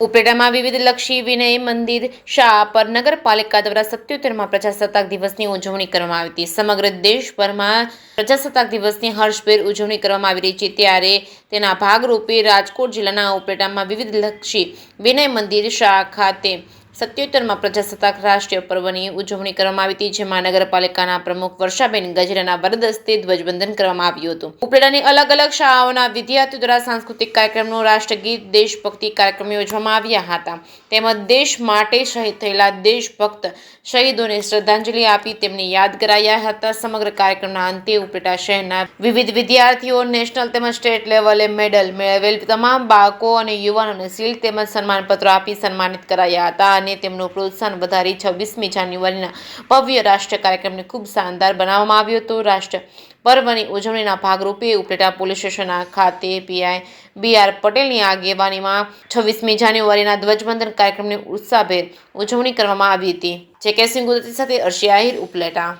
ઉપલેટામાં વિવિધલક્ષી વિનય મંદિર શાહ પર નગરપાલિકા દ્વારા 77માં પ્રજાસત્તાક દિવસની ઉજવણી કરવામાં આવી હતી. સમગ્ર દેશભરમાં પ્રજાસત્તાક દિવસની હર્ષભેર ઉજવણી કરવામાં આવી રહી છે, ત્યારે તેના ભાગરૂપે રાજકોટ જિલ્લાના ઉપલેટામાં વિવિધલક્ષી વિનય મંદિર શાહ ખાતે 77માં પ્રજાસત્તાક રાષ્ટ્રીય પર્વની ઉજવણી કરવામાં આવી હતી, જેમાં નગરપાલિકાના પ્રમુખ વર્ષાબેન ગજેરાના વરદ હસ્તે ધ્વજવંદન કરવામાં આવ્યું હતું. ઉપલેટાની અલગ અલગ શાળાઓના વિદ્યાર્થીઓ દ્વારા સાંસ્કૃતિક કાર્યક્રમો, રાષ્ટ્રગીત, દેશભક્તિ કાર્યક્રમો યોજવામાં આવ્યા હતા. તેમજ દેશ માટે શહીદ થયેલા દેશભક્ત શહીદોને શ્રદ્ધાંજલિ આપી તેમને યાદ કરાયા હતા. સમગ્ર કાર્યક્રમના અંતે ઉપલેટા શહેરના વિવિધ વિદ્યાર્થીઓ નેશનલ તેમજ સ્ટેટ લેવલે મેડલ મેળવેલ તમામ બાળકો અને યુવાનોને સીલ તેમજ સન્માનપત્રો આપી સન્માનિત કરાયા હતા અને તેમનું પ્રોત્સાહન વધારી 26મી જાન્યુઆરીના ભવ્ય રાષ્ટ્રીય કાર્યક્રમને ખૂબ શાનદાર બનાવવામાં આવ્યો હતો. રાષ્ટ્ર પર્વની ઉજવણીના ભાગરૂપે ઉપલેટા પોલીસ સ્ટેશન ખાતે પીઆઈ બી.આર. પટેલની આગેવાનીમાં 26મી જાન્યુઆરીના ધ્વજવંદન કાર્યક્રમની ઉત્સાહભેર ઉજવણી કરવામાં આવી હતી. જે કે સિંહ ગુજરાતી સાથે અર્શી આહિર, ઉપલેટા.